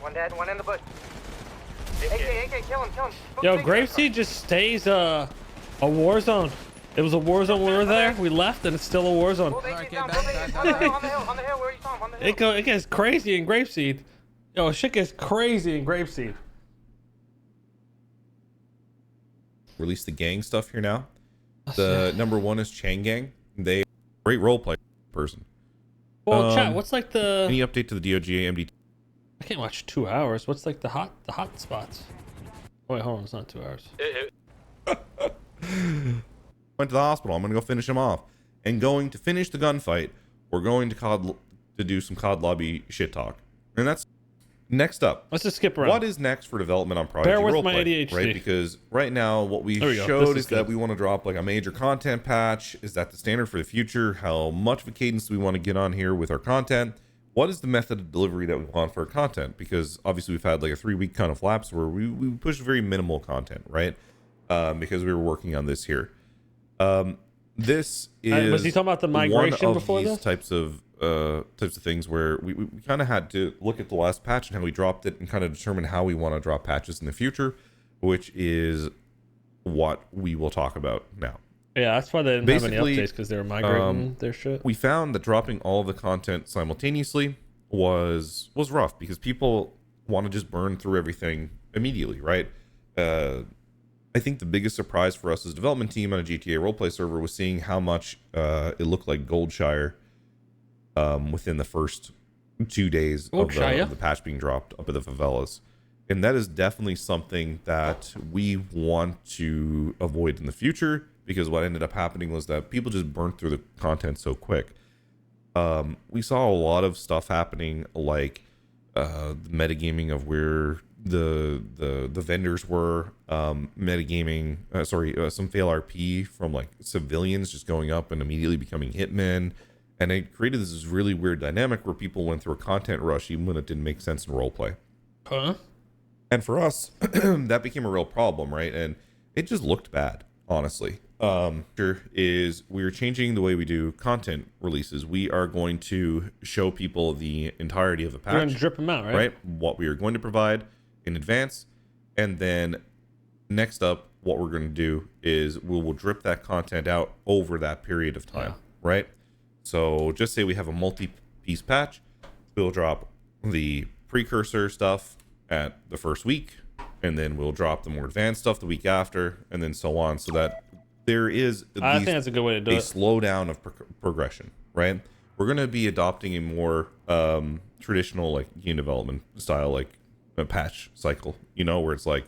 One dead, one in the bush. AK, kill him. Yo, Grapeseed just stays a war zone. It was a war zone when we were there. We left and it's still a war zone. On the hill, where are you from? On the hill. It gets crazy in Grapeseed. Yo, shit gets crazy in Grapeseed. Release the gang stuff here now. The number one is Chang Gang. They great role play person. Well, chat, what's like the any update to the DOGA MDT? I can't watch 2 hours. What's like the hot spots? Oh, wait, hold on, it's not 2 hours. Went to the hospital. I'm gonna go finish him off. And going to finish the gunfight, we're going to do some COD lobby shit talk. And that's next up. Let's just skip around. What is next for development on Prodigy Bear with Roleplay, my ADHD. right? Because right now what we we showed is that we want to drop like a major content patch. Is that the standard for the future? How much of a cadence do we want to get on here with our content? What is the method of delivery that we want for our content? Because obviously we've had like a 3-week kind of lapse where we pushed very minimal content, right? Because we were working on this here. This is was he talking about the migration one of before these this? types of things where we kind of had to look at the last patch and how we dropped it and kind of determine how we want to drop patches in the future, which is what we will talk about now. Yeah, that's why they didn't have any Basically, updates, because they were migrating their shit. We found that dropping all the content simultaneously was rough because people want to just burn through everything immediately, right? I think the biggest surprise for us as a development team on a GTA roleplay server was seeing how much it looked like Goldshire within the first 2 days of the patch being dropped up at the favelas. And that is definitely something that we want to avoid in the future, because what ended up happening was that people just burnt through the content so quick. We saw a lot of stuff happening, like the metagaming of where the vendors were, metagaming, some fail RP from like civilians just going up and immediately becoming hitmen. And it created this really weird dynamic where people went through a content rush even when it didn't make sense in roleplay. Huh? And for us, that became a real problem, right? And it just looked bad, honestly. We're changing the way we do content releases. We are going to show people the entirety of the patch. We're going to drip them out, right? What we are going to provide in advance. And then next up, what we're going to do is we will drip that content out over that period of time, right? So just say we have a multi-piece patch. We'll drop the precursor stuff at the first week, and then we'll drop the more advanced stuff the week after, and then so on, so that there is I think that's a good way to do it. Slowdown of progression, right? We're going to be adopting a more traditional like game development style, like a patch cycle, where it's like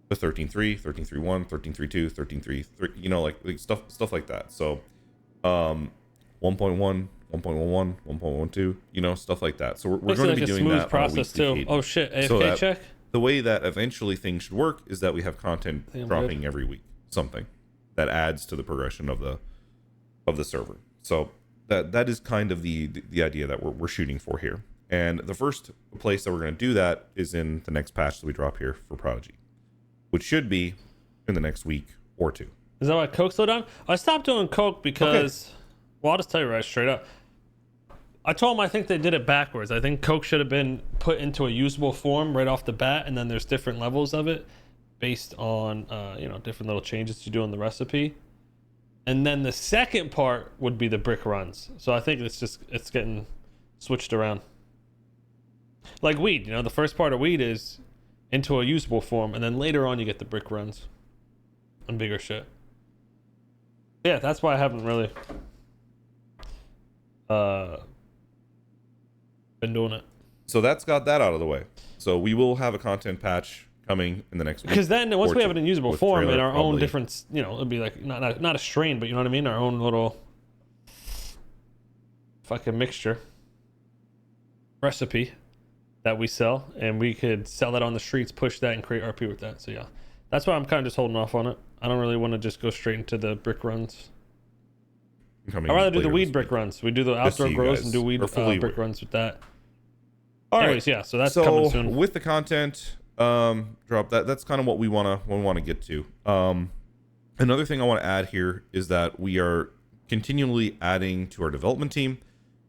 the 13.3, 13.3.1, 13.3.2, 13.3, like stuff like that. So 1.1, 1.11, 1.12, stuff like that. So we're going to be doing that process on a too. Oh shit, AFK so check. The way that eventually things should work is that we have content dropping every week, something that adds to the progression of the server. So that is kind of the idea that we're shooting for here. And the first place that we're going to do that is in the next patch that we drop here for Prodigy, which should be in the next week or two. Is that why Coke slowed down? I stopped doing Coke because, well, I'll just tell you right straight up. I told them I think they did it backwards. I think Coke should have been put into a usable form right off the bat, and then there's different levels of it based on, different little changes you do in the recipe. And then the second part would be the brick runs. So I think it's getting switched around. Like weed, the first part of weed is into a usable form, and then later on you get the brick runs and bigger shit. Yeah, that's why I haven't really been doing it. So that's got that out of the way. So we will have a content patch coming in the next week. Because then once we have it in usable form trailer, in our own different, it'll be like not a strain, but you know what I mean? Our own little fucking mixture recipe that we sell, and we could sell that on the streets, push that, and create RP with that. So yeah, that's why I'm kind of just holding off on it. I don't really want to just go straight into the brick runs. I'd rather do the weed brick runs. We do the outdoor grows and do weed brick runs with that. Anyways, yeah, so that's coming soon. With the content drop, that's kind of what we want to get to. Another thing I want to add here is that we are continually adding to our development team,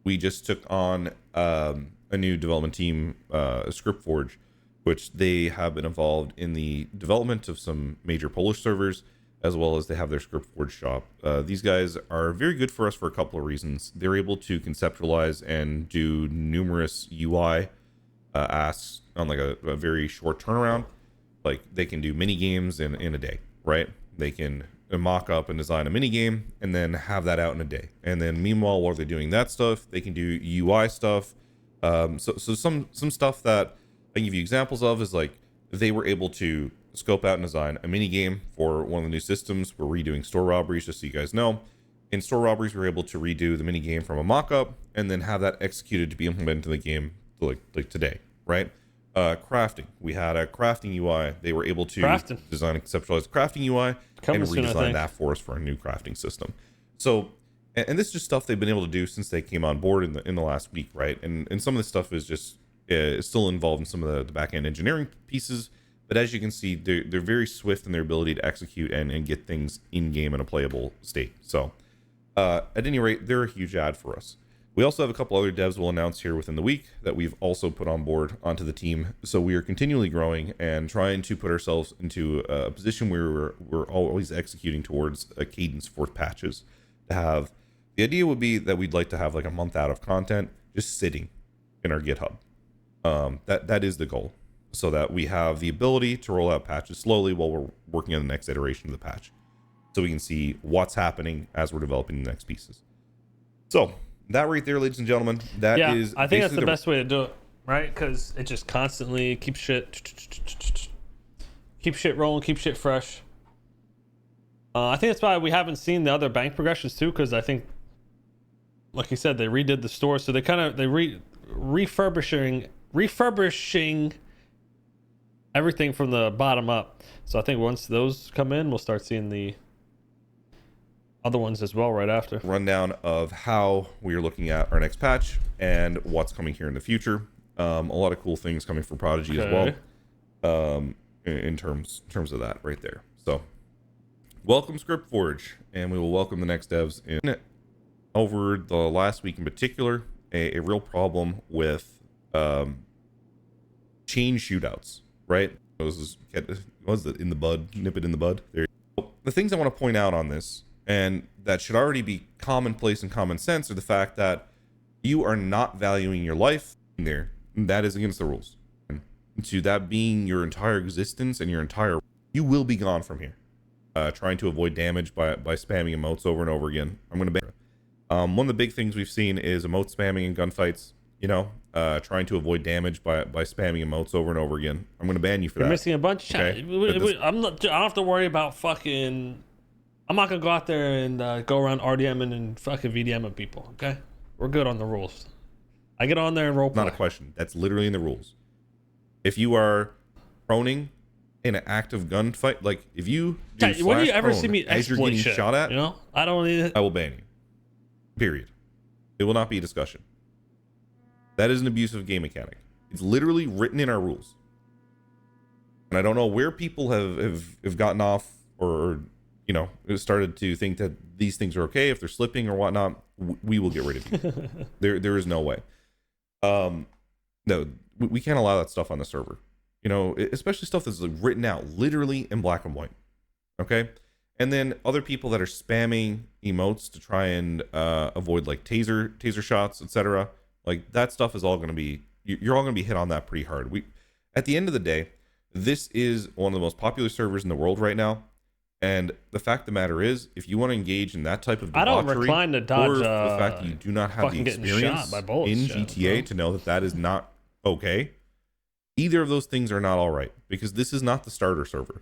we just took on a new development team, Scriptforge, which they have been involved in the development of some major Polish servers, as well as they have their Scriptforge shop. These guys are very good for us for a couple of reasons. They're able to conceptualize and do numerous UI asks on like a very short turnaround. Like they can do mini games in a day, right? They can mock up and design a mini game and then have that out in a day. And then meanwhile, while they're doing that stuff, they can do UI stuff. So some stuff that I can give you examples of is like they were able to scope out and design a mini game for one of the new systems. We're redoing store robberies, just so you guys know. In store robberies, we were able to redo the mini game from a mock-up and then have that executed to be implemented in the game like today, right? Crafting, we had a crafting UI. They were able to design and conceptualize crafting UI and redesign that for us for a new crafting system. So, and this is just stuff they've been able to do since they came on board in the last week, right? And some of this stuff is just still involved in some of the back end engineering pieces. But as you can see, they're very swift in their ability to execute and get things in game in a playable state. So, at any rate, they're a huge add for us. We also have a couple other devs we'll announce here within the week that we've also put on board onto the team. So we are continually growing and trying to put ourselves into a position where we're always executing towards a cadence for patches. The idea would be that we'd like to have like a month out of content just sitting in our GitHub. That is the goal, so that we have the ability to roll out patches slowly while we're working on the next iteration of the patch, so we can see what's happening as we're developing the next pieces. So that right there, ladies and gentlemen, I think that's the best way to do it, right? Because it just constantly keeps shit rolling, keeps shit fresh. I think that's why we haven't seen the other bank progressions too, because I think, like you said, they redid the store, so refurbishing everything from the bottom up. So I think once those come in, we'll start seeing the other ones as well right after. Rundown of how we are looking at our next patch and what's coming here in the future. A lot of cool things coming from Prodigy as well, in terms of that right there. So welcome Scriptforge, and we will welcome the next devs in. Over the last week in particular, a real problem with chain shootouts, right? Was it in the bud? Nip it in the bud. There. The things I want to point out on this, and that should already be commonplace and common sense, are the fact that you are not valuing your life there. That is against the rules. And to that being your entire existence and you will be gone from here. Trying to avoid damage by spamming emotes over and over again. I'm going to ban. One of the big things we've seen is emote spamming in gunfights. Trying to avoid damage by spamming emotes over and over again. I'm going to ban you for that. You're missing a bunch. Okay? I don't have to worry about fucking. I'm not gonna go out there and go around RDMing and fucking VDMing people. Okay, we're good on the rules. I get on there and roleplay. Not a question. That's literally in the rules. If you are proning in an active gunfight, like if you do when do you ever see me as you're getting shit, shot at, I don't need it. I will ban you. Period. It will not be a discussion. That is an abusive game mechanic. It's literally written in our rules. And I don't know where people have gotten off or started to think that these things are okay if they're slipping or whatnot. We will get rid of you. There is no way. No, we can't allow that stuff on the server. Especially stuff that's like written out literally in black and white. Okay, and then other people that are spamming emotes to try and avoid like taser shots, etc. Like that stuff is all going to be, you're all going to be hit on that pretty hard. At the end of the day, this is one of the most popular servers in the world right now. And the fact of the matter is, if you want to engage in that type of debauchery, I don't recline to dodge, or the fact that you do not have the experience in GTA to know that is not okay, either of those things are not all right, because this is not the starter server.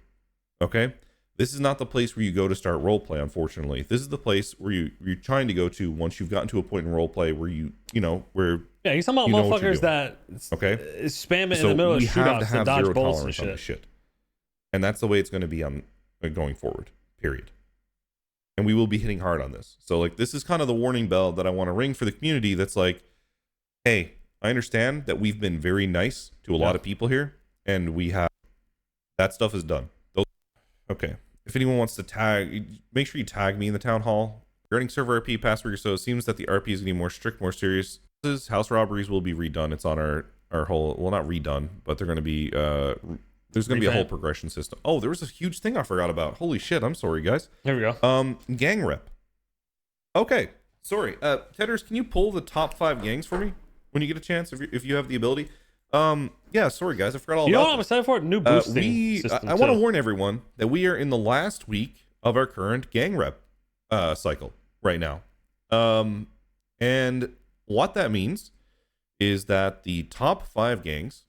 Okay, this is not the place where you go to start roleplay. Unfortunately, this is the place where you're trying to go to once you've gotten to a point in roleplay where you're talking about motherfuckers that spam it in the middle of shootouts to dodge bullets and shit. And that's the way it's going to be on going forward, period. And we will be hitting hard on this. So like, this is kind of the warning bell that I want to ring for the community. That's like, hey, I understand that we've been very nice to a lot of people here, and that stuff is done. Okay, if anyone wants to tag, make sure you tag me in the town hall. Regarding server RP past week or so, it seems that the RP is getting more strict, more serious. House robberies will be redone. It's on our whole, well, not redone, but they're going to be there's going to be a whole progression system. Oh, there was a huge thing I forgot about. Holy shit, I'm sorry, guys. Here we go. Gang rep. Okay, sorry. Tedders, can you pull the top 5 gangs for me when you get a chance, if you have the ability? Yeah, sorry guys, I forgot all you about know what I'm excited for? New boosting system I want to warn everyone that we are in the last week of our current gang rep cycle right now. And what that means is that the top 5 gangs,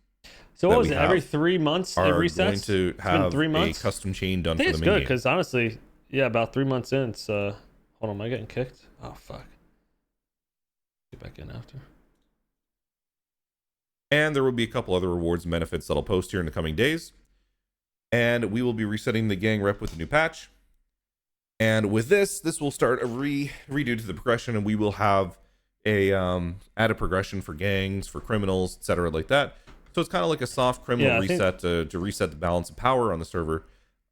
so what was it, every 3 months it resets? Going to have 3 months? a custom chain done I think for the it's main good game. because honestly, yeah, about 3 months in, it's hold on, am I getting kicked? Oh fuck. Get back in after. And there will be a couple other rewards and benefits that I'll post here in the coming days. And we will be resetting the gang rep with a new patch. And with this will start a redo to the progression, and we will have a added progression for gangs, for criminals, etc., like that. So it's kind of like a soft criminal reset to reset the balance of power on the server.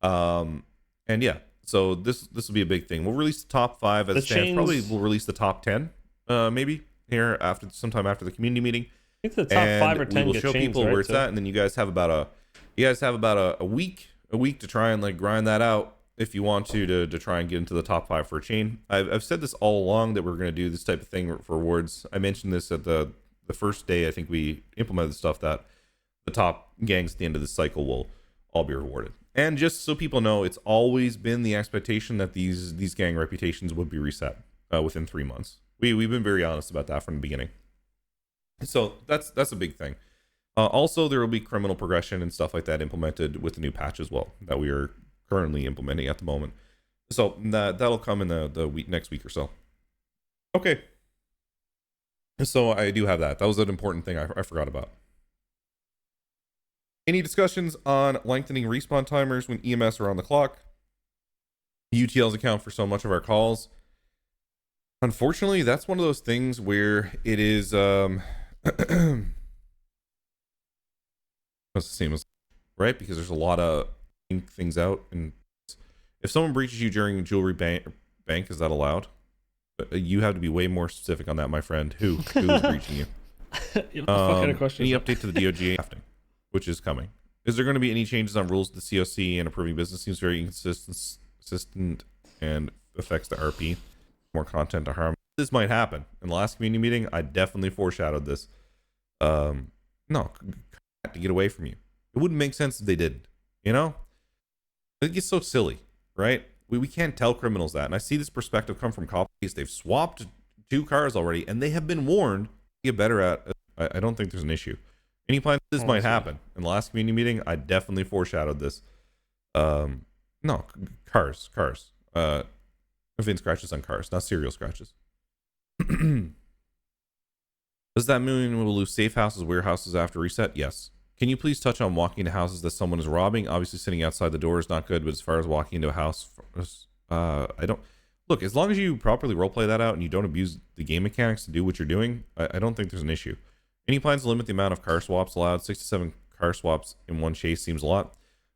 And yeah, so this will be a big thing. We'll release the top 5 as it stands. Probably we'll release the top 10, maybe here sometime after the community meeting. I think the top 5 or 10 we will get show changed, people right? where it's at, and then you guys have about a week to try and like grind that out if you want to try and get into the top 5 for a chain. I've said this all along that we're going to do this type of thing for rewards. I mentioned this at the first day I think we implemented the stuff, that the top gangs at the end of this cycle will all be rewarded. And just so people know, it's always been the expectation that these gang reputations would be reset within 3 months. We've been very honest about that from the beginning. So that's a big thing. Also, there will be criminal progression and stuff like that implemented with the new patch as well that we are currently implementing at the moment. So that'll come in the next week or so. Okay. So I do have that. That was an important thing I forgot about. Any discussions on lengthening respawn timers when EMS are on the clock? UTLs account for so much of our calls. Unfortunately, that's one of those things where it is that's the same as, right? Because there's a lot of things out, and if someone breaches you during jewelry bank, is that allowed? You have to be way more specific on that, my friend. Who is breaching you? What the fuck kind of question any is that? update to the DOJ drafting, which is coming? Is there going to be any changes on rules to the COC and approving business? Seems very inconsistent and affects the RP. More content to harm. This might happen. In the last community meeting, I definitely foreshadowed this. No, to get away from you. It wouldn't make sense if they didn't. You know, it gets so silly, right? We can't tell criminals that. And I see this perspective come from cops. They've swapped 2 cars already, and they have been warned to get better at. I don't think there's an issue. Any plans? This might happen. In the last community meeting, I definitely foreshadowed this. No, cars. Event scratches on cars, not serial scratches. Does that mean we'll lose safe houses, warehouses after reset? Yes. Can you please touch on walking into houses that someone is robbing? Obviously, sitting outside the door is not good, but as far as walking into a house, I don't. Look, as long as you properly roleplay that out and you don't abuse the game mechanics to do what you're doing, I don't think there's an issue. Any plans to limit the amount of car swaps allowed? 6 to 7 car swaps in one chase seems a lot.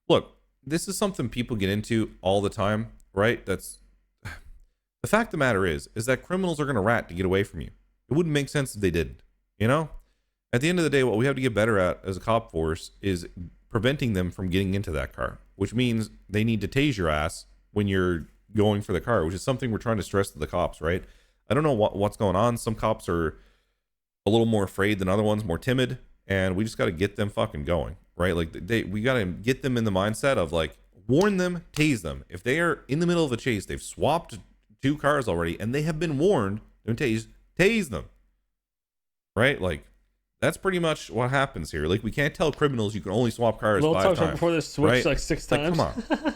Look, this is something people get into all the time, right? That's the fact of the matter is that criminals are going to rat to get away from you. It wouldn't make sense if they didn't, you know? At the end of the day, what we have to get better at as a cop force is preventing them from getting into that car, which means they need to tase your ass when you're going for the car, which is something we're trying to stress to the cops, right? I don't know what's going on. Some cops are a little more afraid than other ones, more timid, and we just got to get them fucking going, right? Like we got to get them in the mindset of like, warn them, tase them. If they are in the middle of a chase, they've swapped 2 cars already, and they have been warned, don't tase them, right? Like, that's pretty much what happens here. Like, we can't tell criminals you can only swap cars 5 times. Before this switch, right? like 6 times. Like, come on.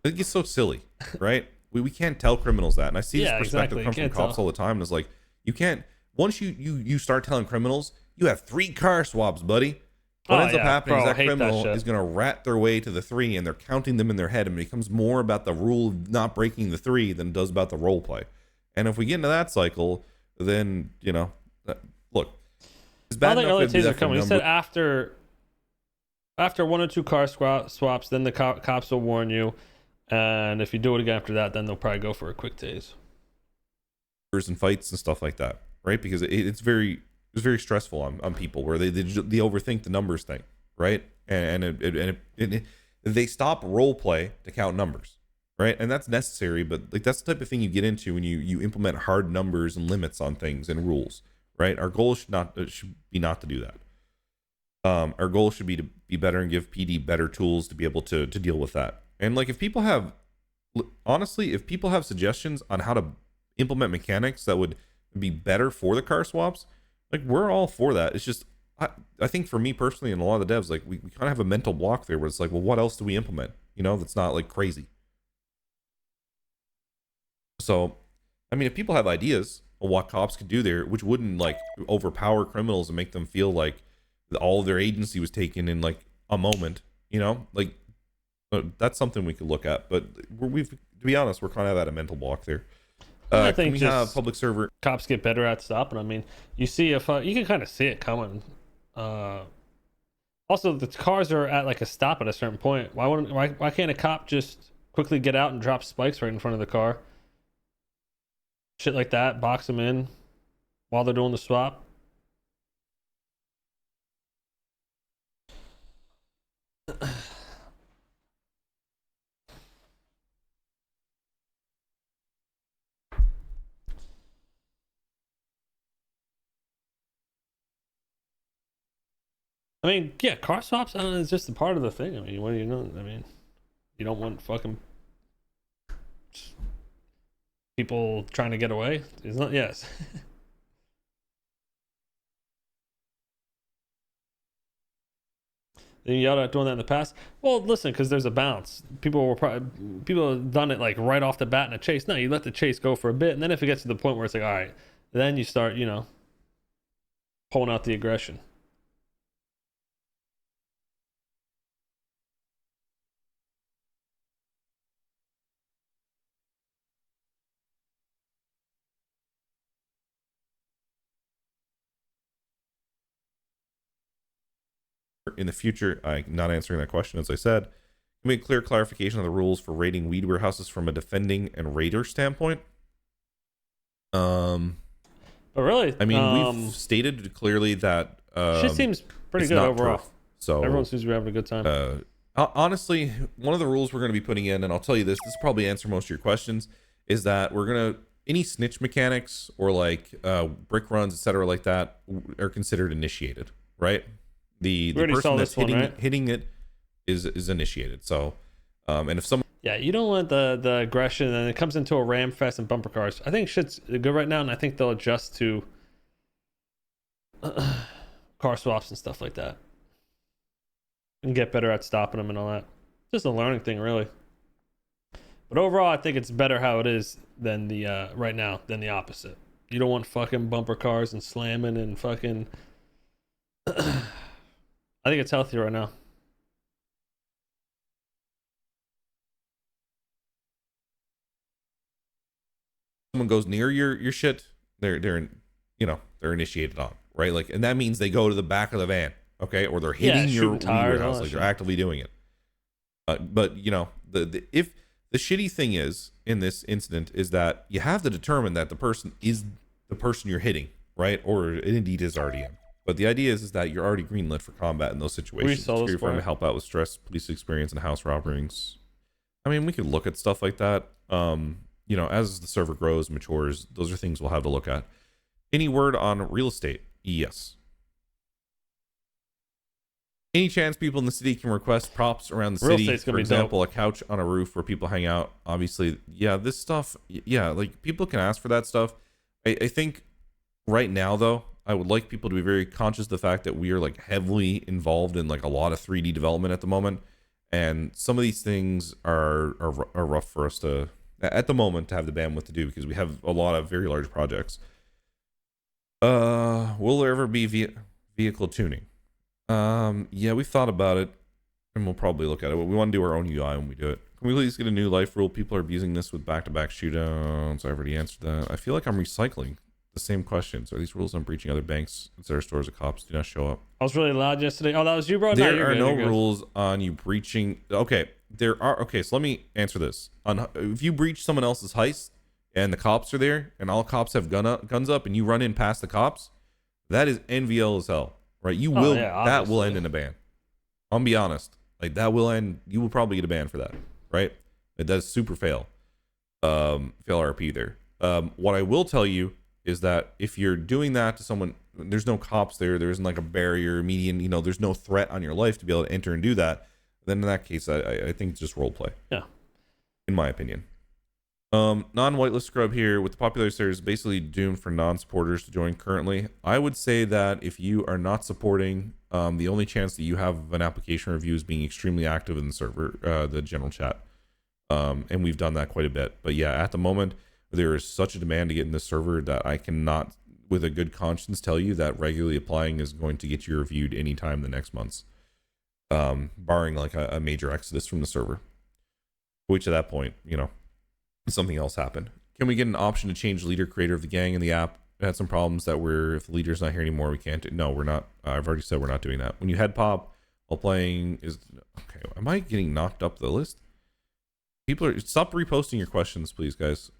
It gets so silly, right? We can't tell criminals that. And I see this perspective come from cops all the time. And it's like, you can't, once you start telling criminals, you have 3 car swaps, buddy. What ends up happening is that criminal is going to rat their way to the 3, and they're counting them in their head, and it becomes more about the rule of not breaking the 3 than it does about the role play. And if we get into that cycle, then, you know, look, it's bad enough other taser coming. He said after 1 or 2 car swaps, then the cops will warn you, and if you do it again after that, then they'll probably go for a quick tase. and fights and stuff like that, right? Because it's very stressful on people where they overthink the numbers thing, right? They stop role play to count numbers, right? And that's necessary, but like that's the type of thing you get into when you implement hard numbers and limits on things and rules, right? Our goal should be not to do that. Our goal should be to be better and give PD better tools to be able to deal with that. And like if people have suggestions on how to implement mechanics that would be better for the car swaps, like we're all for that. It's just I think for me personally and a lot of the devs, like we kind of have a mental block there where it's like, well, what else do we implement, that's not like crazy. So I mean, if people have ideas of what cops could do there, which wouldn't like overpower criminals and make them feel like all of their agency was taken in like a moment, like that's something we could look at. But to be honest, we're kind of at a mental block there. I think can we have public server cops get better at stopping? I mean, you see if you can kind of see it coming. Also, the cars are at like a stop at a certain point. Why can't a cop just quickly get out and drop spikes right in front of the car? Shit like that, box them in while they're doing the swap. I mean, yeah, car swaps is just a part of the thing. I mean, what do you know? I mean, you don't want fucking people trying to get away. It's not. Yes. You yelled at doing that in the past. Well, listen, because there's a bounce. People have done it like right off the bat in a chase. No, you let the chase go for a bit, and then if it gets to the point where it's like, all right, then you start, pulling out the aggression. in the future. I'm not answering that question, as I said. Can make clear clarification of the rules for raiding weed warehouses from a defending and raider standpoint. But really, I mean, we've stated clearly that shit seems pretty good overall. Turf, so everyone seems to be having a good time. Honestly, one of the rules we're going to be putting in, and I'll tell you this will probably answer most of your questions, is that we're going to any snitch mechanics or like brick runs, etc., like that are considered initiated, right? The person that's hitting it is initiated. So, and if someone you don't want the aggression, and it comes into a ram fest and bumper cars. I think shit's good right now, and I think they'll adjust to car swaps and stuff like that, and get better at stopping them and all that. Just a learning thing, really. But overall, I think it's better how it is than the right now than the opposite. You don't want fucking bumper cars and slamming and fucking. I think it's healthier right now. Someone goes near your shit, they're initiated on, right? Like, and that means they go to the back of the van, okay, or they're hitting your warehouse, like they're actively doing it. But if the shitty thing is in this incident is that you have to determine that the person is the person you're hitting, right? Or it indeed is RDM. But the idea is that you're already greenlit for combat in those situations. You're trying to help out with stress, police experience, and house robberies. I mean, we could look at stuff like that. As the server grows, matures, those are things we'll have to look at. Any word on real estate? Yes. Any chance people in the city can request props around the city? For example, a couch on a roof where people hang out. Obviously, this stuff, like people can ask for that stuff. I think right now, though, I would like people to be very conscious of the fact that we are like heavily involved in like a lot of 3D development at the moment. And some of these things are rough for us to, at the moment, to have the bandwidth to do, because we have a lot of very large projects. Will there ever be vehicle tuning? We've thought about it, and we'll probably look at it. But we want to do our own UI when we do it. Can we please get a new life rule? People are abusing this with back-to-back shootouts. I already answered that. I feel like I'm recycling the same questions. Are these rules on breaching other banks instead of stores of cops do not show up? I was really loud yesterday. Oh, that was you, bro? There are no rules on you breaching. Okay, there are. Okay, so let me answer this. If you breach someone else's heist and the cops are there, and all cops have guns up, and you run in past the cops, that is NVL as hell, right? You will that will end in a ban. I'll be honest, like that will end. You will probably get a ban for that, right? It does super fail RP there. What I will tell you is that if you're doing that to someone, there's no cops there, there isn't like a barrier, median, you know, there's no threat on your life to be able to enter and do that, then in that case, I think it's just role play. Yeah. In my opinion. Non-whitelist scrub here with the popular server is basically doomed for non-supporters to join currently. I would say that if you are not supporting, the only chance that you have an application review is being extremely active in the server, the general chat. And we've done that quite a bit. But yeah, at the moment, there is such a demand to get in the server that I cannot, with a good conscience, tell you that regularly applying is going to get you reviewed anytime the next months. Barring like a major exodus from the server. Which at that point, you know, something else happened. Can we get an option to change leader creator of the gang in the app? It had some problems that if the leader's not here anymore, we can't do. No, we're not. I've already said we're not doing that. When you head pop while playing is okay. Am I getting knocked up the list? People are stop reposting your questions, please, guys.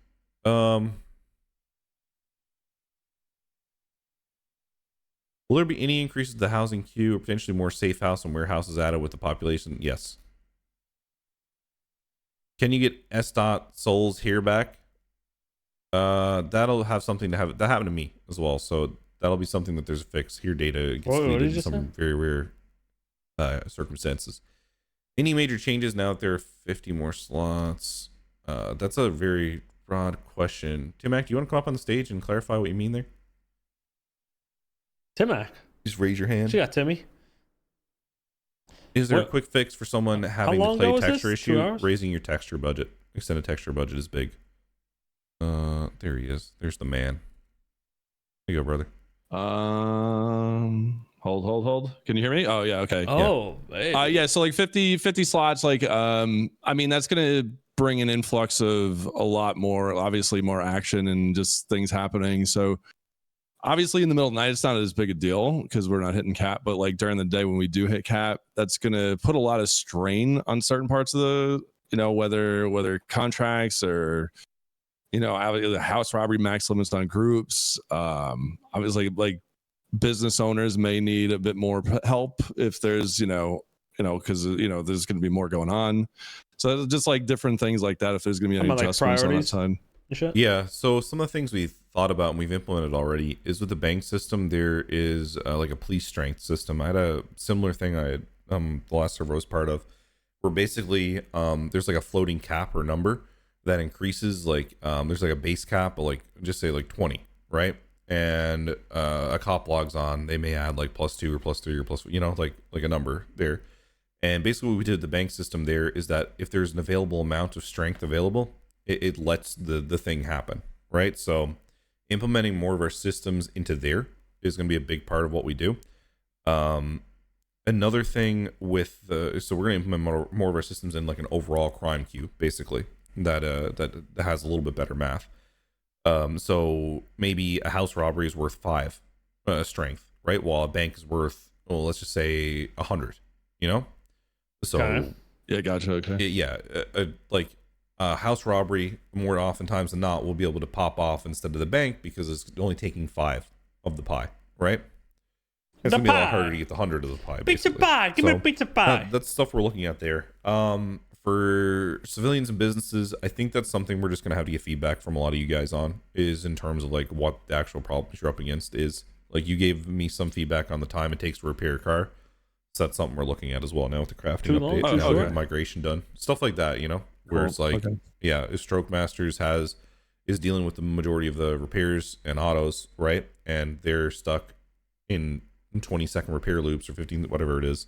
Will there be any increases to the housing queue or potentially more safe house and warehouses added with the population? Yes. Can you get S. Souls here back? That'll have something to have. That happened to me as well, so that'll be something that there's a fix. Here data gets deleted in some very rare circumstances. Any major changes now that there are 50 more slots? That's a very broad question. Timac, do you want to come up on the stage and clarify what you mean there? Timac. Just raise your hand. She got Timmy. Is there a quick fix for someone having to play texture issue? Raising your texture budget. Extended texture budget is big. There he is. There's the man. There you go, brother. Hold. Can you hear me? Oh yeah, okay. Oh, yeah. So like 50 slots, like I mean that's gonna bring an influx of a lot more, obviously more action and just things happening. So obviously in the middle of the night it's not as big a deal because we're not hitting cap, but like during the day when we do hit cap, that's gonna put a lot of strain on certain parts of the, you know, whether contracts or, you know, the house robbery max limits on groups. Obviously like business owners may need a bit more help if there's, you know, because you know there's going to be more going on. So just like different things like that. If there's going to be any adjustments on that side. Yeah. So some of the things we've thought about and we've implemented already is with the bank system. There is like a police strength system. I had a similar thing. I had the last server I was part of, where basically there's like a floating cap or number that increases. Like there's like a base cap of like just say like 20, right? And a cop logs on, they may add like +2 or +3 or plus, you know, like a number there. And basically what we did with the bank system there is that if there's an available amount of strength available, it lets the thing happen, right? So implementing more of our systems into there is going to be a big part of what we do. Another thing with so we're going to implement more of our systems in like an overall crime queue, basically, that has a little bit better math. So maybe a house robbery is worth 5 strength, right? While a bank is worth, well, let's just say 100, you know? So okay. Yeah, gotcha. Okay. Yeah, like house robbery more oftentimes than not will be able to pop off instead of the bank because it's only taking 5 of the pie, right? It's gonna be a lot harder to get the 100 of the pie. Pizza pie, give me a pizza pie. That's stuff we're looking at there. For civilians and businesses, I think that's something we're just gonna have to get feedback from a lot of you guys on, is in terms of like what the actual problems you're up against is. Like you gave me some feedback on the time it takes to repair a car. So that's something we're looking at as well now with the crafting update. Now we have migration done, stuff like that, you know, where it's like, yeah, Stroke Masters is dealing with the majority of the repairs and autos, right? And they're stuck in 20-second repair loops or 15, whatever it is.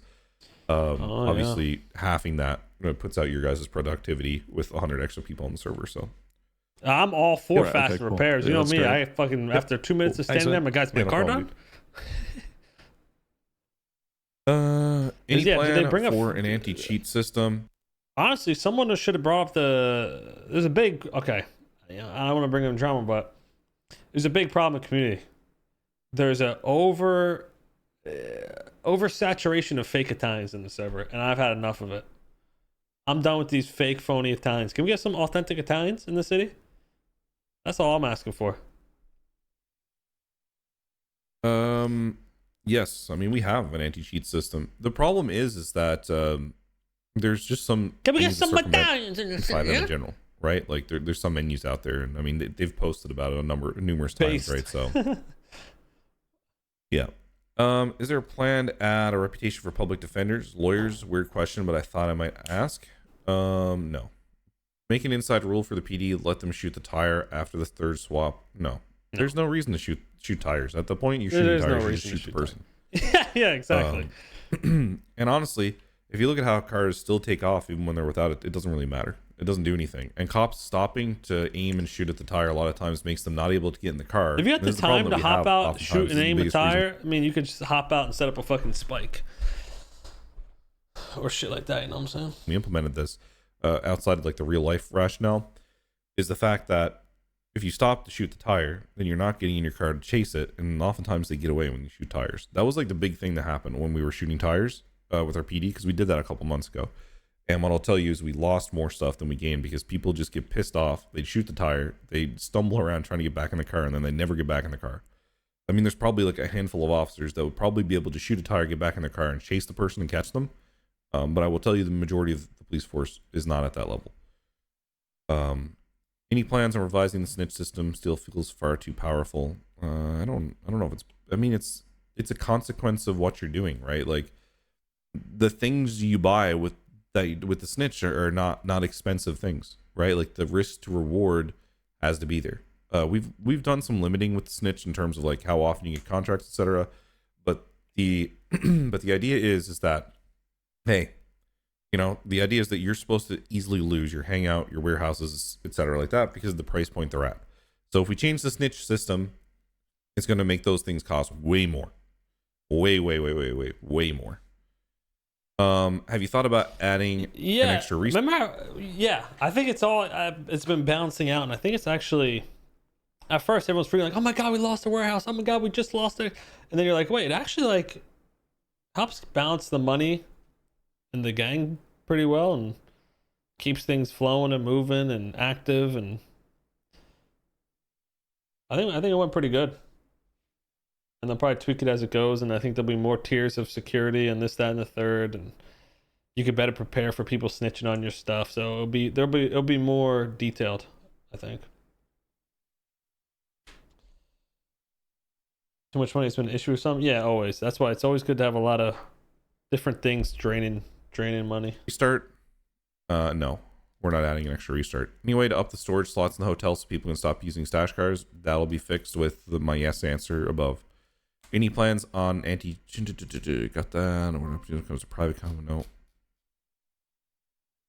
Obviously, halving that puts out your guys' productivity with 100 extra people on the server. So I'm all for fast repairs. You know me, great. I fucking after 2 minutes of standing there, my guy's my car done. Any plan for an anti-cheat system? Honestly, someone should have brought up there's a big, okay, I don't want to bring up drama, but there's a big problem in the community. There's a oversaturation of fake Italians in the server, and I've had enough of it. I'm done with these fake, phony Italians. Can we get some authentic Italians in the city? That's all I'm asking for. Yes. I mean, we have an anti-cheat system. The problem is that there's just some. Can we get things to some circumvent medallions in this inside thing, them yeah? in general, right? Like there's some menus out there, and I mean they've posted about it numerous times, Based. right? So yeah. Is there a plan to add a reputation for public defenders, lawyers? Weird question, but I thought I might ask. No. Make an inside rule for the PD. Let them shoot the tire after the third swap. No. There's no reason to shoot tires. At the point you're shooting There's no tires, you just reason to shoot the person. Yeah, exactly. And honestly, if you look at how cars still take off even when they're without it, it doesn't really matter. It doesn't do anything. And cops stopping to aim and shoot at the tire a lot of times makes them not able to get in the car. If you have And the this is problem time that to we hop have out, oftentimes. shoot This and is the aim a biggest reason. tire, I mean, you could just hop out and set up a fucking spike or shit like that. You know what I'm saying? We implemented this outside of like the real life rationale is the fact that if you stop to shoot the tire, then you're not getting in your car to chase it, and oftentimes they get away when you shoot tires. That was like the big thing that happened when we were shooting tires with our PD, because we did that a couple months ago. And what I'll tell you is we lost more stuff than we gained because people just get pissed off. They'd shoot the tire, they'd stumble around trying to get back in the car, and then they never get back in the car. I mean, there's probably like a handful of officers that would probably be able to shoot a tire, get back in their car, and chase the person and catch them. But I will tell you the majority of the police force is not at that level. Any plans on revising the snitch system still feels far too powerful. I don't know if it's, I mean, it's a consequence of what you're doing, right? Like the things you buy with the snitch are not expensive things, right? Like the risk to reward has to be there. We've done some limiting with the snitch in terms of like how often you get contracts, etc. But the but the idea is that, hey, you know, the idea is that you're supposed to easily lose your hangout, your warehouses, etc., like that, because of the price point they're at. So if we change the snitch system, it's going to make those things cost way more, way more. Have you thought about adding an extra restart? Yeah, I think it's all it's been balancing out, and I think it's actually at first everyone's freaking like, oh my god, we lost the warehouse, oh my god, we just lost it, and then you're like, wait, it actually like helps balance the money in the gang pretty well and keeps things flowing and moving and active, and I think it went pretty good. And they'll probably tweak it as it goes, and I think there'll be more tiers of security and this, that, and the third, and you could better prepare for people snitching on your stuff. So it'll be more detailed, I think. Too much money has been an issue or something? Yeah, always. That's why it's always good to have a lot of different things draining money. Restart? No, we're not adding an extra restart. Any way to up the storage slots in the hotel so people can stop using stash cars? That'll be fixed with my yes answer above. Any plans on anti? Got that. When it comes to private comment,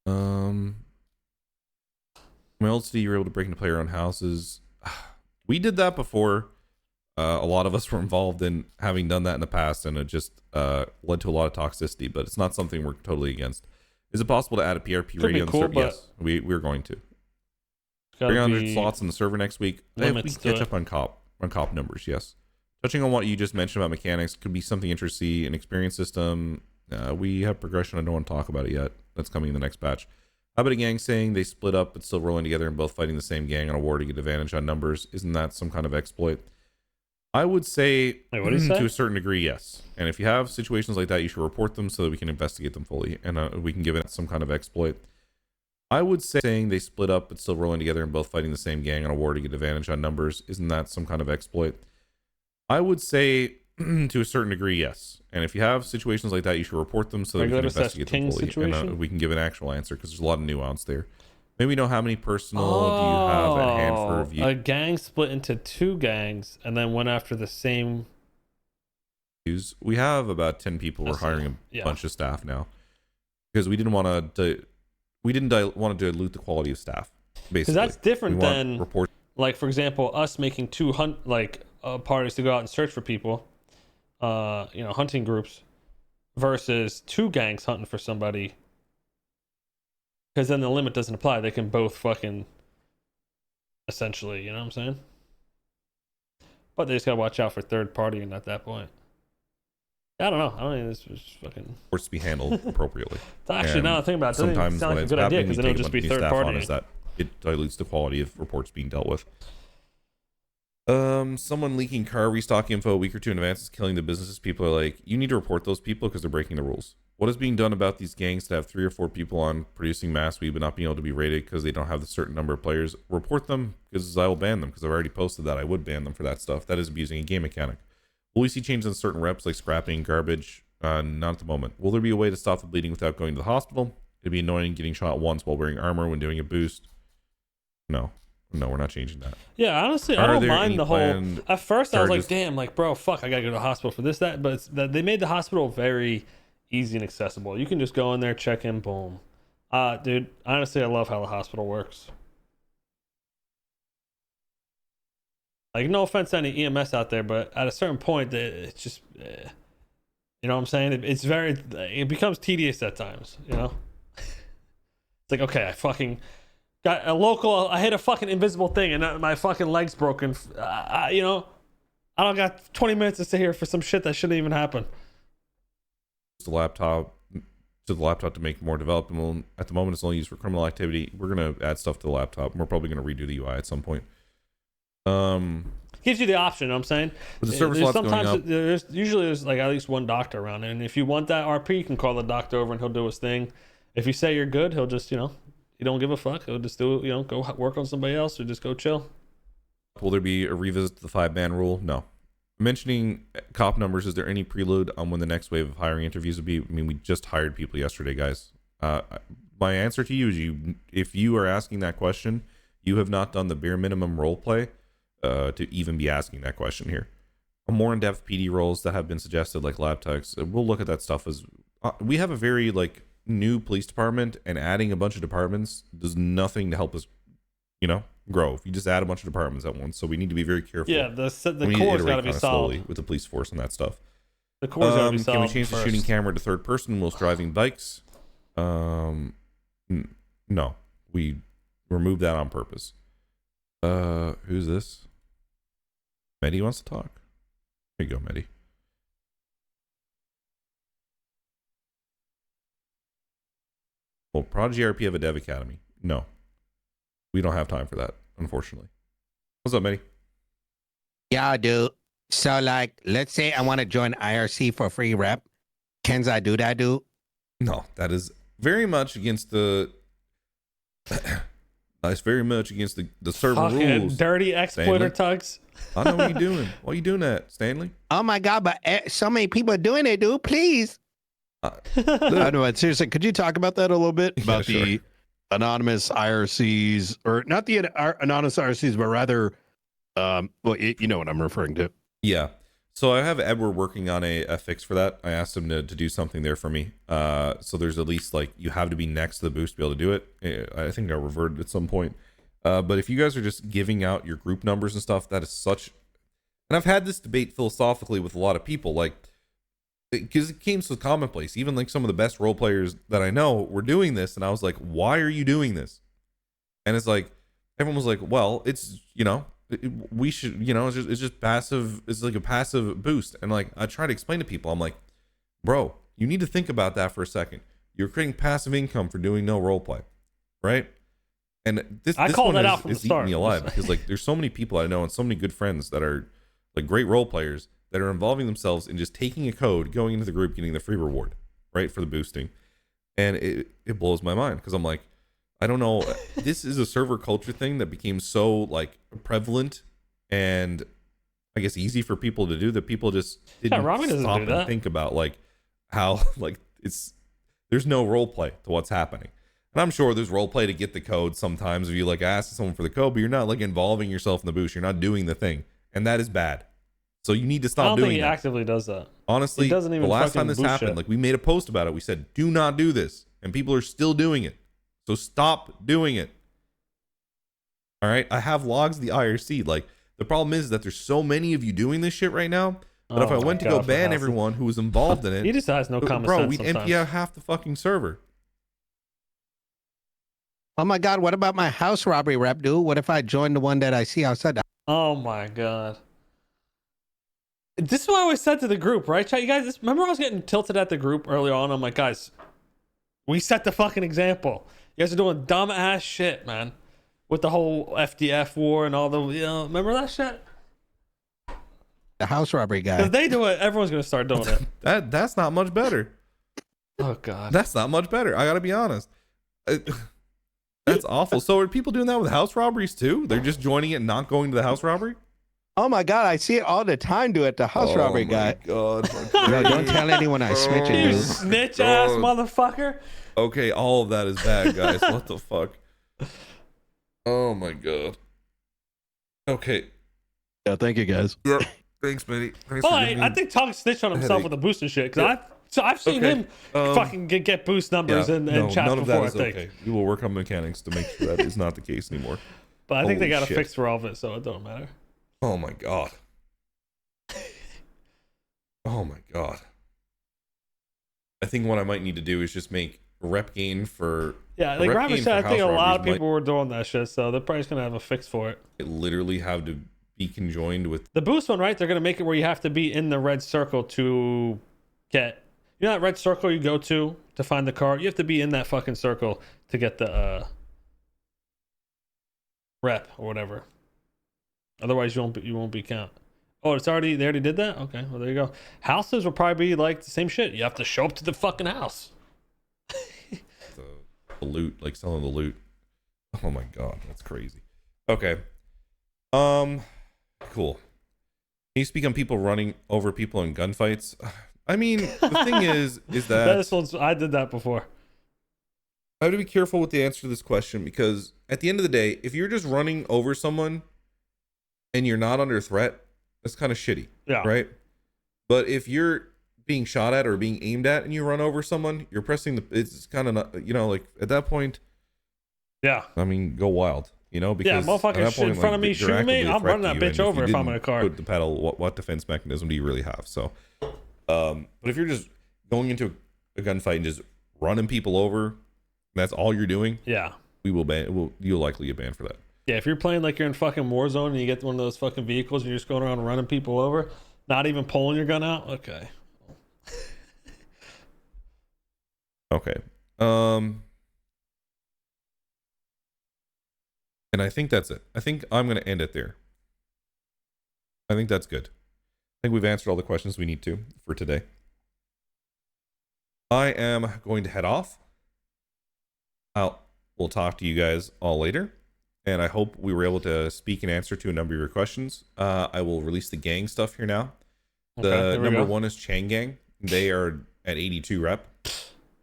no. My old city, you were able to break into player own houses. We did that before. A lot of us were involved in having done that in the past, and it just led to a lot of toxicity. But it's not something we're totally against. Is it possible to add a PRP radio on the server? Yes, we're going to. 300 slots in the server next week. If we can catch up on cop numbers, yes. Touching on what you just mentioned about mechanics, could be something interesting. An experience system. We have progression. I don't want to talk about it yet. That's coming in the next batch. How about a gang saying they split up but still rolling together and both fighting the same gang on a war to get advantage on numbers? Isn't that some kind of exploit? I would say, to a certain degree, yes. And if you have situations like that, you should report them so that we can investigate them fully, and we can give it some kind of exploit. I would say saying they split up but still rolling together and both fighting the same gang on a war to get advantage on numbers. Isn't that some kind of exploit? I would say, to a certain degree, yes. And if you have situations like that, you should report them so that we can investigate them fully, and we can give an actual answer, because there's a lot of nuance there. Maybe know how many personal do you have at hand for review? A gang split into two gangs and then went after the same. We have about 10 people. We're hiring a bunch of staff now because we didn't want to dilute the quality of staff. Basically, because that's different than report. Like, for example, us making two parties to go out and search for people, hunting groups, versus two gangs hunting for somebody. Because then the limit doesn't apply. They can both fucking, essentially, you know what I'm saying? But they just gotta watch out for third party and at that point. I don't know. I don't think this was fucking. Reports to be handled appropriately. Actually, now I think about it, sometimes sound when like a it's good idea happening, because you it'll take just be new third staff party. on, is that it dilutes the quality of reports being dealt with. Someone leaking car restock info a week or two in advance is killing the businesses. People are like, you need to report those people because they're breaking the rules. What is being done about these gangs that have 3 or 4 people on producing mass weed but not being able to be rated because they don't have the certain number of players? Report them, because I will ban them, because I've already posted that I would ban them for that stuff. That is abusing a game mechanic. Will we see changes in certain reps like scrapping, garbage? Not at the moment. Will there be a way to stop the bleeding without going to the hospital? It'd be annoying getting shot once while wearing armor when doing a boost. No, we're not changing that. Yeah, honestly, I don't mind the whole. At first, I was like, charges? damn, like, bro, fuck, I gotta go to the hospital for this, that. But they made the hospital very easy and accessible. You can just go in there, check in, boom. Dude, honestly, I love how the hospital works. Like, no offense to any EMS out there, but at a certain point, it's just, you know what I'm saying? It becomes tedious at times, you know? It's like, okay, I fucking got I hit a fucking invisible thing and my fucking leg's broken. You know, I don't got 20 minutes to sit here for some shit that shouldn't even happen. The laptop to make more developable. At the moment, it's only used for criminal activity. We're gonna add stuff to the laptop. We're probably gonna redo the UI at some point. Gives you the option, you know what I'm saying? With the server slots going up, there's usually like at least one doctor around, and if you want that RP, you can call the doctor over and he'll do his thing. If you say you're good, he'll just, you know, he don't give a fuck. He'll just do, you know, go work on somebody else or just go chill. will there be a revisit to the 5-man rule? No. Mentioning cop numbers, is there any prelude on when the next wave of hiring interviews will be? I mean, we just hired people yesterday, guys. My answer to you is if you are asking that question, you have not done the bare minimum role play to even be asking that question here. More in-depth PD roles that have been suggested, like lab techs, we'll look at that stuff. As we have a very like new police department, and adding a bunch of departments does nothing to help us, you know, grow. If you just add a bunch of departments at once, so we need to be very careful. Yeah, the core's got to be solid with the police force and that stuff. The core's got to be solid. Can we change the shooting camera to third person whilst driving bikes? No, we removed that on purpose. Who's this? Medi wants to talk. Here you go, Medi. Well, Prodigy RP have a dev academy. No, we don't have time for that, unfortunately. What's up, Medi? Yeah, I do. So, like, let's say I want to join IRC for free rep. Can I do that, dude? No, that is very much against the. It's very much against the server rules. Dirty exploiter tugs. I know what you're doing. Why are you doing that, Stanley? Oh my God, but so many people are doing it, dude. Please. I know. Seriously, could you talk about that a little bit? About the anonymous IRCs, or not the anonymous IRCs, but rather, well, you know what I'm referring to. Yeah. So I have Edward working on a fix for that. I asked him to do something there for me. So there's at least like you have to be next to the boost to be able to do it. I think I reverted at some point. But if you guys are just giving out your group numbers and stuff, that is such. And I've had this debate philosophically with a lot of people, like, because it came so commonplace. Even like some of the best role players that I know were doing this, and I was like, why are you doing this? And it's like everyone was like, well, it's, you know, we should, you know, it's just passive. It's like a passive boost. And like I try to explain to people, I'm like, bro, you need to think about that for a second. You're creating passive income for doing no role play, right? And this called one that out from the eating start. me alive, because like there's so many people I know and so many good friends that are like great role players that are involving themselves in just taking a code, going into the group, getting the free reward, right, for the boosting. And it blows my mind, because I'm like, I don't know, this is a server culture thing that became so like prevalent and I guess easy for people to do, that people just didn't stop and think about like how like there's no role play to what's happening. And I'm sure there's role play to get the code sometimes if you like ask someone for the code, but you're not like involving yourself in the boost. You're not doing the thing, and that is bad. So you need to stop doing that. I don't think he actively does that. Honestly, the last time this happened, like we made a post about it. We said, do not do this. And people are still doing it. So stop doing it. All right. I have logs of the IRC. Like the problem is that there's so many of you doing this shit right now. But if I went to go ban everyone who was involved in it, he just has no common sense. Bro, we'd empty out half the fucking server. Oh my God, what about my house robbery rep, dude? What if I join the one that I see outside? Oh my God. This is what I always said to the group, right, chat? You guys, remember I was getting tilted at the group earlier on? I'm like, guys, we set the fucking example. You guys are doing dumb ass shit, man. With the whole FDF war and all the, you know, remember that shit? The house robbery guy. If they do it, everyone's gonna start doing it. That's not much better. Oh god. That's not much better. I gotta be honest. That's awful. So are people doing that with house robberies too? They're just joining it and not going to the house robbery? Oh my god, I see it all the time. Do it, the house robbery guy. God. No, don't tell anyone I snitch You it, dude. snitch ass motherfucker. Okay, all of that is bad, guys. What the fuck? Oh my god. Okay. Yeah, thank you guys. Yep. Thanks, Benny. Thanks But for giving me I think Tug snitched on himself headache. with the boost and shit. Because I've seen Okay. him fucking get boost numbers and chats none of before. that I is think. okay. We will work on mechanics to make sure that is not the case anymore. But I think they Holy got a shit. fix for all of it, so it don't matter. Oh my god. Oh my god. I think what I might need to do is just make rep gain for Yeah, like rep Robert gain said, I for think a house lot of robberies people were doing that shit, so they're probably just gonna have a fix for it. might literally have to be conjoined with The boost one, right? They're gonna make it where you have to be in the red circle to get. You know that red circle you go to find the car. You have to be in that fucking circle to get the rep or whatever. Otherwise, you won't be count. Oh, they already did that. Okay, well there you go. Houses will probably be like the same shit. You have to show up to the fucking house. the loot, like selling the loot. Oh my god, that's crazy. Okay. Cool. Can you speak on people running over people in gunfights? I mean, the thing is that I did that before. I have to be careful with the answer to this question because at the end of the day, if you're just running over someone and you're not under threat, that's kind of shitty. Yeah. Right? But if you're being shot at or being aimed at and you run over someone, you're pressing it's kind of not, like at that point, Yeah. I mean, go wild, because Yeah, at motherfucker that shit in front of me, they're shoot me, actively a I'm threat running to that you, bitch and over you if I'm in didn't a car. put the pedal, what defense mechanism do you really have? So, but if you're just going into a gunfight and just running people over, and that's all you're doing, Yeah. you'll likely get banned for that. Yeah, if you're playing like you're in fucking Warzone and you get one of those fucking vehicles and you're just going around running people over, not even pulling your gun out, okay. Okay. And I think that's it. I think I'm going to end it there. I think that's good. I think we've answered all the questions we need to for today. I am going to head off. We'll talk to you guys all later. And I hope we were able to speak and answer to a number of your questions. I will release the gang stuff here now. The number one is Chang Gang. They are at 82 rep.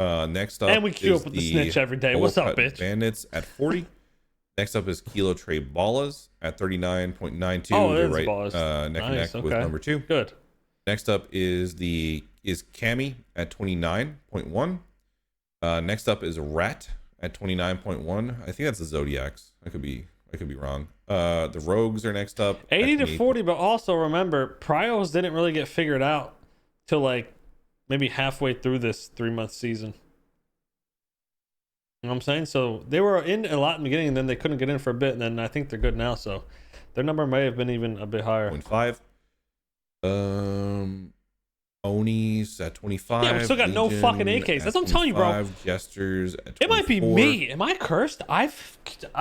Next up, and we queue up with the snitch every day. What's up, bitch? Bandits at 40. Next up is Kilo Trey Ballas at 39.92. Oh, They're it is right Ballas. neck and Nice, neck with okay. number 2. Good. Next up is Cammy at 29.1. Next up is Rat at 29.1. I think that's the Zodiacs. I could be wrong. The Rogues are next up. 80 at to 40, but also remember, Prios didn't really get figured out till like maybe halfway through this 3-month season. You know what I'm saying? So they were in a lot in the beginning, and then they couldn't get in for a bit, and then I think they're good now. So their number may have been even a bit higher. 0.5. Oni's at 25. Yeah, we still got no fucking AKs. That's what I'm telling you, bro. Gestures at 24. It might be me. Am I cursed? I've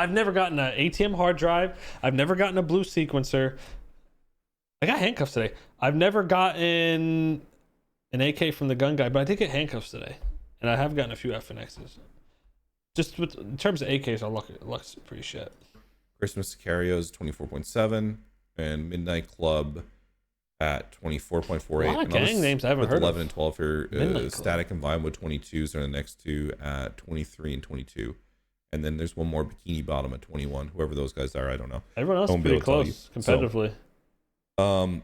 never gotten an ATM hard drive. I've never gotten a blue sequencer. I got handcuffs today. I've never gotten an AK from the gun guy, but I did get handcuffs today, and I have gotten a few FNXs. Just in terms of AKs, looks pretty shit. Christmas Sicarios 24.7 and Midnight Club at 24.48. A lot of gang names I haven't heard 11 of. and 12 here. Midnight Static and Vinewood 22s are the next two at 23 and 22. And then there's one more Bikini Bottom at 21. Whoever those guys are, I don't know. Everyone else is Won't be pretty able to tell close you. competitively. So,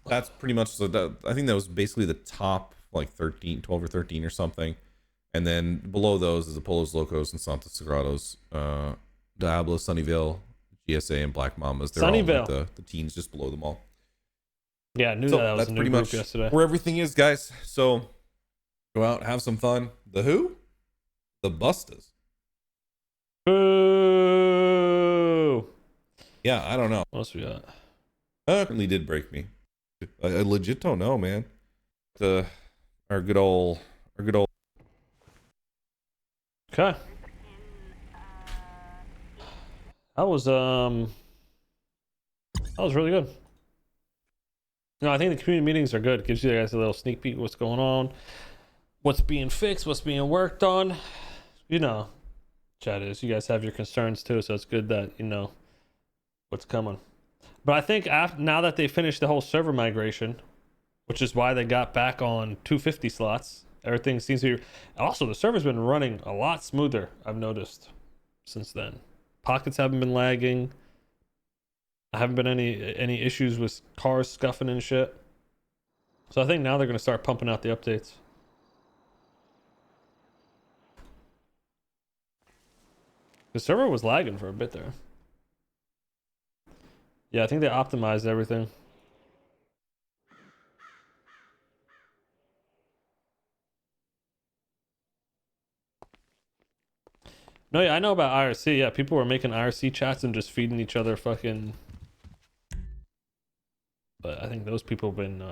that's pretty much I think that was basically the top like 12 or 13 or something. And then below those is Apollos Locos and Santa Sagrados, Diablo, Sunnyvale, GSA, and Black Mamas. They're all like the teens just below them all. Yeah, I knew So that was that's a new pretty group much yesterday. where everything is, guys. So go out, have some fun. The who? The Bustas. Boo! Yeah, I don't know. What else we got? That really did break me. I legit don't know, man. Our good old. Okay. That was really good. No, I think the community meetings are good. It gives you guys a little sneak peek of what's going on, what's being fixed, what's being worked on. You know, chat is. You guys have your concerns too, so it's good that you know what's coming. But I think now that they finished the whole server migration, which is why they got back on 250 slots, everything seems to be. Also, the server's been running a lot smoother, I've noticed, since then. Pockets haven't been lagging. I haven't been any issues with cars scuffing and shit. So I think now they're going to start pumping out the updates. The server was lagging for a bit there. Yeah, I think they optimized everything. No, yeah, I know about IRC. Yeah, people were making IRC chats and just feeding each other fucking. But I think those people have been.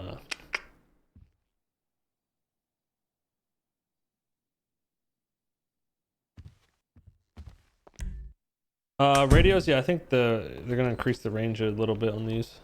Radios, yeah, I think they're gonna increase the range a little bit on these.